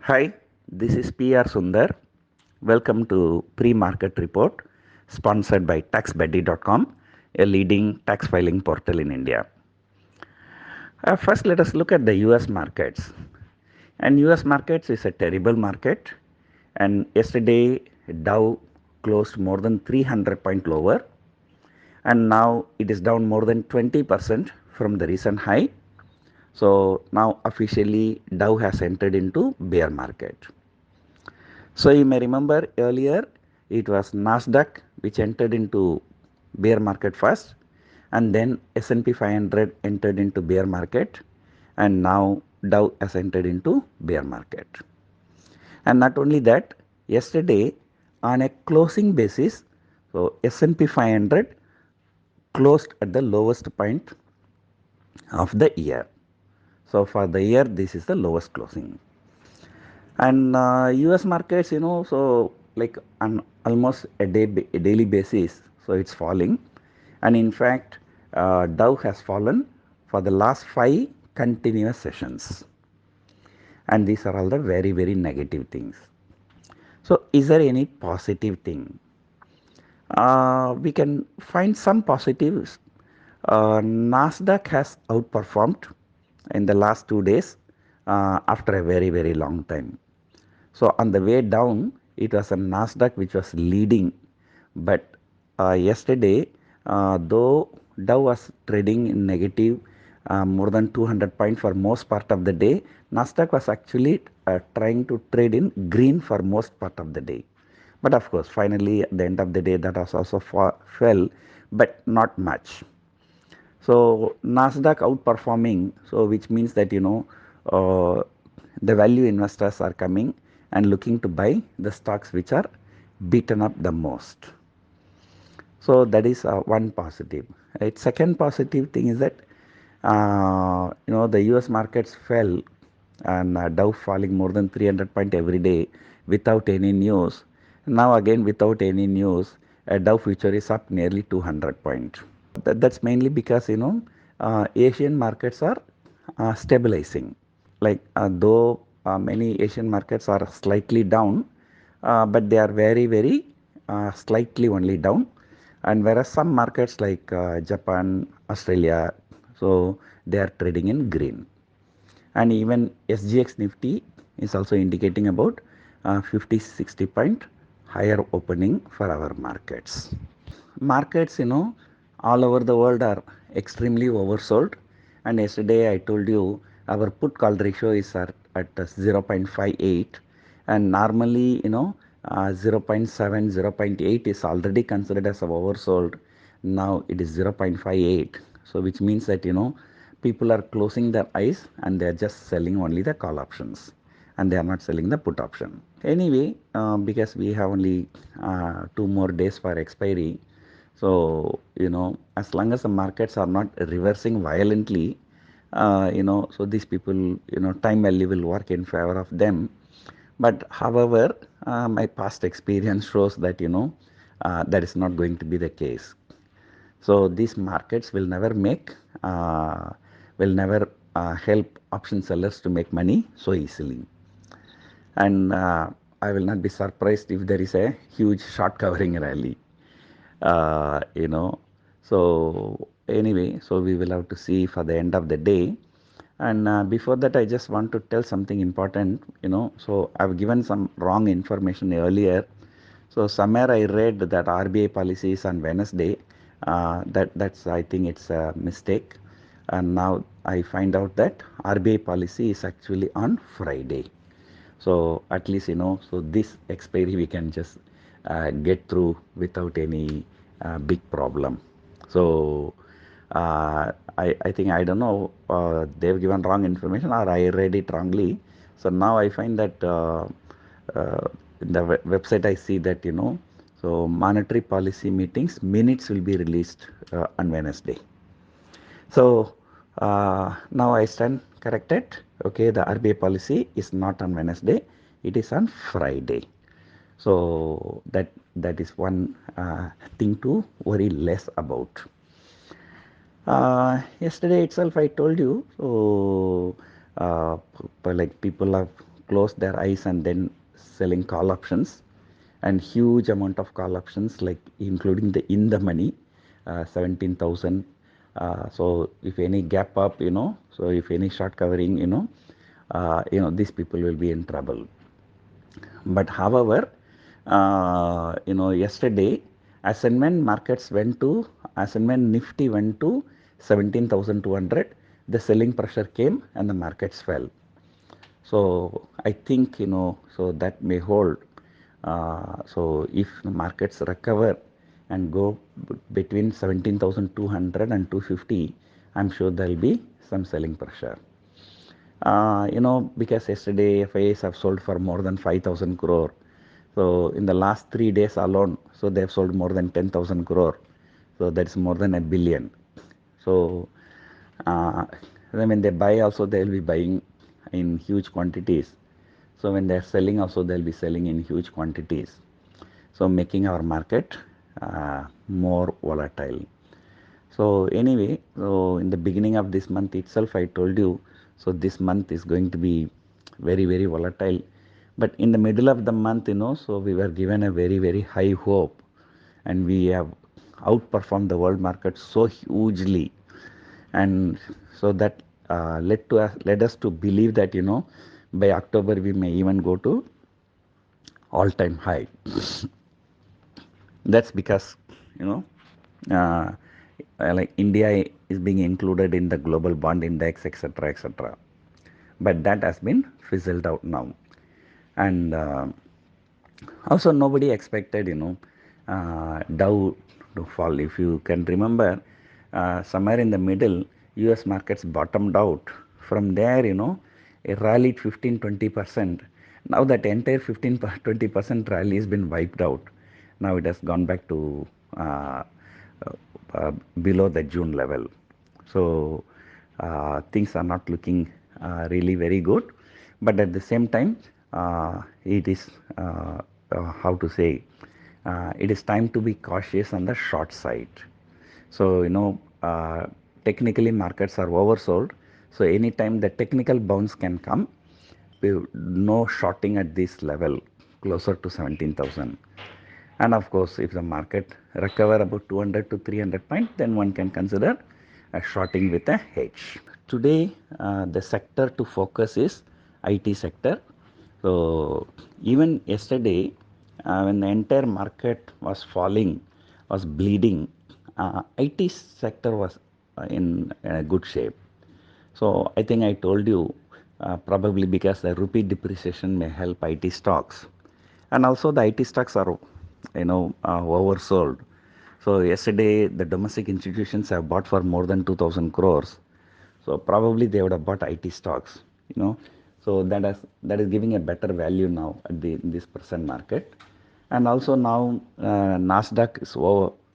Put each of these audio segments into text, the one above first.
Hi, this is PR Sundar. Welcome to Pre-Market Report sponsored by taxbuddy.com, a leading tax filing portal in India. First, let us look at the US markets. And US markets is a terrible market. And yesterday, Dow closed more than 300 point lower. And now it is down more than 20% from the recent high. So now officially Dow has entered into bear market. So you may remember earlier it was Nasdaq which entered into bear market first, and then S&P 500 entered into bear market, and now Dow has entered into bear market. And not only that, yesterday on a closing basis, so S&P 500 closed at the lowest point of the year. So for the year this is the lowest closing. And US markets, so like on almost a daily basis, so it's falling. And in fact, Dow has fallen for the last 5 continuous sessions. And these are all the very, very negative things. So is there any positive thing? We can find some positives. Nasdaq has outperformed in the last 2 days after a very, very long time. So on the way down, it was a Nasdaq which was leading, but yesterday, though Dow was trading in negative more than 200 points for most part of the day, Nasdaq was actually trying to trade in green for most part of the day. But of course, finally at the end of the day, that was also fell, but not much. So Nasdaq outperforming, so which means that the value investors are coming and looking to buy the stocks which are beaten up the most. So that is one positive. Right. Second positive thing is that the U.S. markets fell and Dow falling more than 300 point every day without any news. Now again without any news, Dow future is up nearly 200 point. That's mainly because Asian markets are stabilizing. Like though many Asian markets are slightly down, but they are very, very slightly only down. And whereas some markets like Japan, Australia, so they are trading in green. And even SGX Nifty is also indicating about 50-60 point higher opening for our markets. Markets, all over the world are extremely oversold. And yesterday I told you our put call ratio is at 0.58. And normally, 0.7, 0.8 is already considered as oversold. Now it is 0.58. So which means that, people are closing their eyes and they are just selling only the call options and they are not selling the put option. Anyway, because we have only 2 more days for expiry, so as long as the markets are not reversing violently, so these people, time value will work in favor of them. But however, my past experience shows that that is not going to be the case. So these markets will never help option sellers to make money so easily. And I will not be surprised if there is a huge short covering rally. uh, you know so anyway, so we will have to see for the end of the day. And before that, I just want to tell something important. So I've given some wrong information earlier. So somewhere I read that RBI policy is on Wednesday. That's, I think it's a mistake. And now I find out that RBI policy is actually on Friday. So at least, so this expiry we can just get through without any big problem. So I think, I don't know, they've given wrong information or I read it wrongly. So now I find that in the website I see that, so monetary policy meetings minutes will be released on Wednesday. So now I stand corrected. Okay, the RBI policy is not on Wednesday; it is on Friday. So that is one thing to worry less about. Yesterday itself, I told you. So like people have closed their eyes and then selling call options, and huge amount of call options, like including the in the money, 17,000. So if any gap up, so if any short covering, these people will be in trouble. But however, yesterday, as and when markets went to, as and when Nifty went to 17,200, the selling pressure came and the markets fell. So I think, so that may hold. So if the markets recover and go between 17,200 and 250, I'm sure there will be some selling pressure. Because yesterday FIAs have sold for more than 5,000 crore. So in the last 3 days alone, so they have sold more than 10,000 crore. So that's more than a billion. So when they buy also, they will be buying in huge quantities. So when they are selling also, they will be selling in huge quantities. So making our market more volatile. So anyway, so in the beginning of this month itself, I told you, so this month is going to be very, very volatile. But in the middle of the month, so we were given a very, very high hope, and we have outperformed the world market so hugely. And so that led us to believe that, by October we may even go to all-time high. That's because, you know, uh, like India is being included in the global bond index, etc., etc. But that has been fizzled out now, and also nobody expected, Dow to fall. If you can remember, somewhere in the middle, U.S. markets bottomed out. From there, it rallied 15-20%. Now that entire 15-20% rally has been wiped out. Now it has gone back to below the June level. So things are not looking really very good. But at the same time, it is how to say, it is time to be cautious on the short side. So technically markets are oversold. So anytime the technical bounce can come, no shorting at this level closer to 17,000. And of course, if the market recover about 200 to 300 points, then one can consider a shorting with a hedge. Today, the sector to focus is IT sector. So even yesterday, when the entire market was falling, was bleeding, IT sector was in a good shape. So I think I told you, probably because the rupee depreciation may help IT stocks, and also the IT stocks are, oversold. So yesterday the domestic institutions have bought for more than 2,000 crores. So probably they would have bought IT stocks, So that is giving a better value now at in this present market. And also now Nasdaq is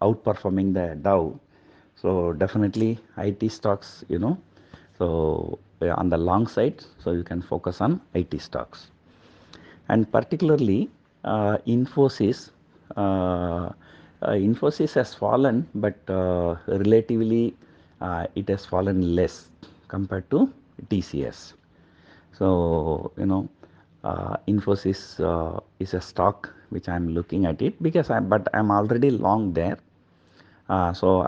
outperforming the Dow. So definitely IT stocks, So on the long side, so you can focus on IT stocks. And particularly Infosys. Infosys has fallen, but relatively it has fallen less compared to TCS. So Infosys is a stock which I'm looking at it because but I'm already long there. So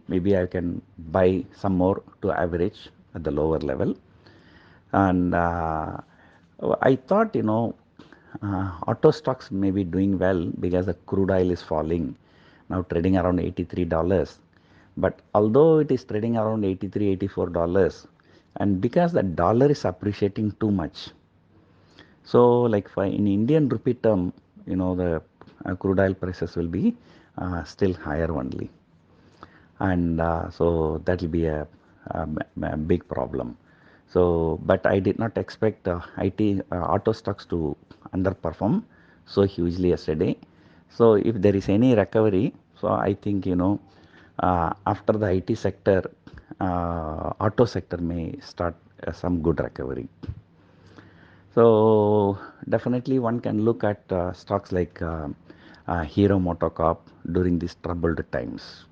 maybe I can buy some more to average at the lower level. And I thought, auto stocks may be doing well because the crude oil is falling, now trading around $83. But although it is trading around $83, $84, and because the dollar is appreciating too much, so like in Indian rupee term, the crude oil prices will be still higher only. And so that will be a big problem. So, but I did not expect IT auto stocks to underperform so hugely yesterday. So, if there is any recovery, so I think after the IT sector, auto sector may start some good recovery. So, definitely one can look at stocks like Hero Motocorp during these troubled times.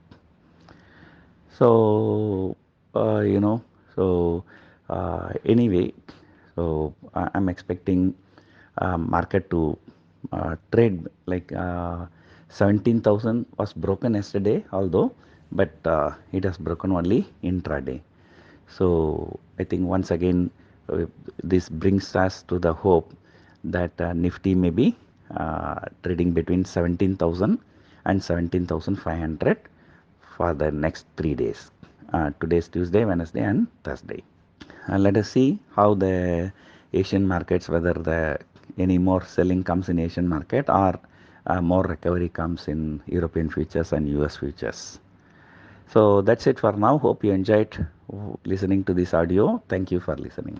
So, uh, you know, so anyway, So I'm expecting market to trade like 17,000 was broken yesterday, although, but it has broken only intraday. So I think once again this brings us to the hope that Nifty may be trading between 17,000 and 17,500 for the next 3 days. Today's Tuesday, Wednesday, and Thursday. Let us see how the Asian markets, whether the any more selling comes in Asian market or more recovery comes in European futures and US futures. So that's it for now. Hope you enjoyed listening to this audio. Thank you for listening.